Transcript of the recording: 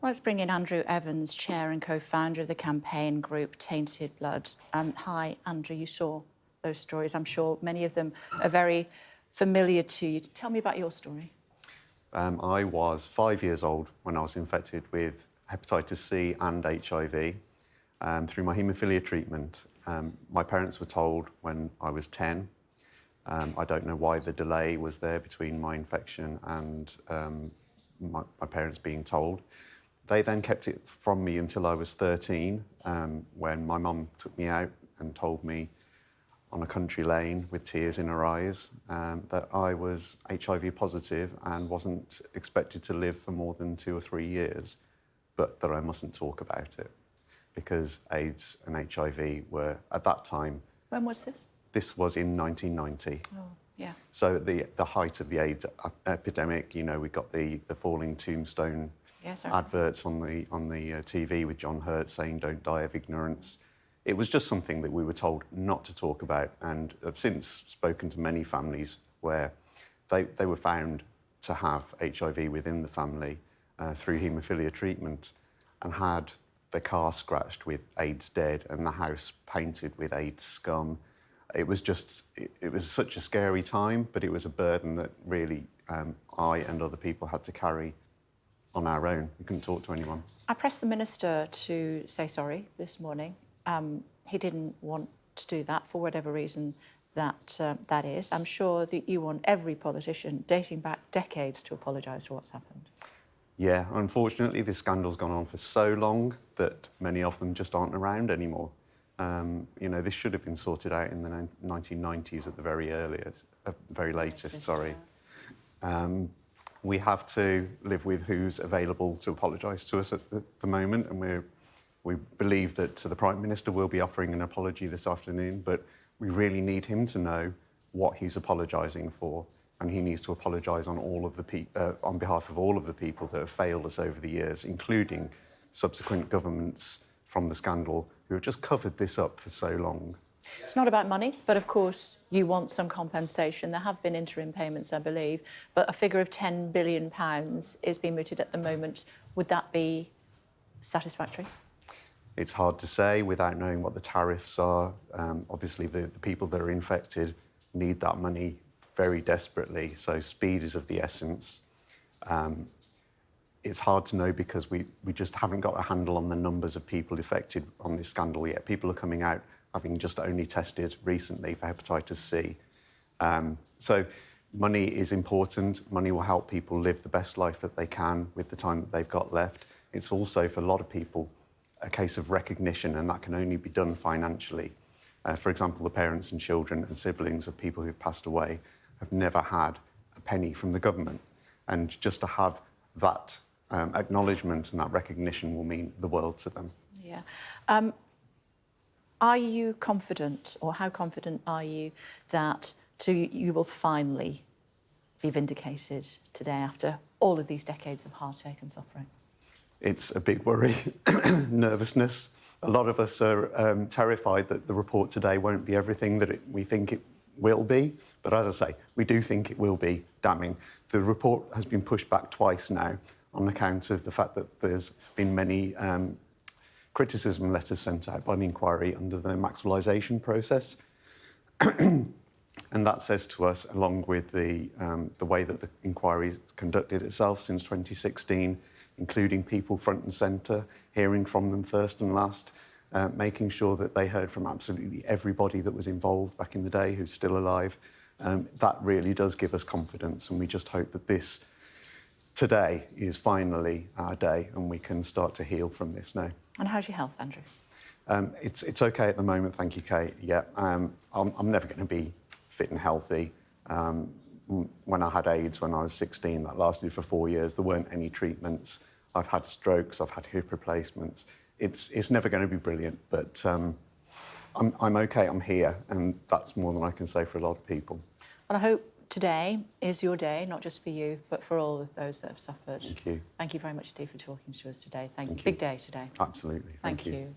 Let's bring in Andrew Evans, chair and co-founder of the campaign group Tainted Blood. Hi, Andrew, you saw those stories. I'm sure many of them are very familiar to you. Tell me about your story. I was 5 years old when I was infected with hepatitis C and HIV through my haemophilia treatment. My parents were told when I was 10. I don't know why the delay was there between my infection and my parents being told. They then kept it from me until I was 13, when my mum took me out and told me on a country lane with tears in her eyes that I was HIV positive and wasn't expected to live for more than 2 or 3 years, but that I mustn't talk about it because AIDS and HIV were, at that time... When was this? This was in 1990. Oh, yeah. So at the height of the AIDS epidemic, you know, we got the falling tombstone adverts on the TV with John Hurt saying, "Don't die of ignorance." It was just something that we were told not to talk about, and I've since spoken to many families where they were found to have HIV within the family through haemophilia treatment and had their car scratched with AIDS dead and the house painted with AIDS scum. It was such a scary time, but it was a burden that really I and other people had to carry on our own. We couldn't talk to anyone. I pressed the Minister to say sorry this morning. He didn't want to do that for whatever reason that is. I'm sure that you want every politician dating back decades to apologise for what's happened. Yeah, unfortunately, this scandal's gone on for so long that many of them just aren't around anymore. You know, this should have been sorted out in the 1990s at the very latest, sorry. We have to live with who's available to apologise to us at the moment, and we believe that the Prime Minister will be offering an apology this afternoon, but we really need him to know what he's apologising for, and he needs to apologise on on behalf of all of the people that have failed us over the years, including subsequent governments from the scandal who have just covered this up for so long. It's not about money, but of course you want some compensation. There have been interim payments, I believe, but a figure of £10 billion is being mooted at the moment. Would that be satisfactory? It's hard to say without knowing what the tariffs are. Obviously, the people that are infected need that money very desperately, so speed is of the essence. It's hard to know because we just haven't got a handle on the numbers of people affected on this scandal yet. People are coming out having just only tested recently for hepatitis C. So money is important. Money will help people live the best life that they can with the time that they've got left. It's also, for a lot of people, a case of recognition, and that can only be done financially. For example, the parents and children and siblings of people who've passed away have never had a penny from the government. And just to have that acknowledgement and that recognition will mean the world to them. Yeah. Are you confident, or how confident are you that you will finally be vindicated today after all of these decades of heartache and suffering? It's a big worry, nervousness. A lot of us are terrified that the report today won't be everything that we think it will be. But as I say, we do think it will be damning. The report has been pushed back twice now on account of the fact that there's been many criticism letters sent out by the inquiry under the maximalisation process. And that says to us, along with the way that the inquiry conducted itself since 2016, including people front and centre, hearing from them first and last, making sure that they heard from absolutely everybody that was involved back in the day who's still alive, that really does give us confidence, and we just hope that this today is finally our day and we can start to heal from this now. And how's your health, Andrew? It's OK at the moment, thank you, Kate. Yeah, I'm never going to be fit and healthy. When I had AIDS when I was 16, that lasted for 4 years. There weren't any treatments. I've had strokes, I've had hip replacements. It's never going to be brilliant, but I'm OK, I'm here, and that's more than I can say for a lot of people. Well, I hope today is your day, not just for you, but for all of those that have suffered. Thank you. Thank you very much indeed for talking to us today. Thank you. You. Big day today. Absolutely. Thank you.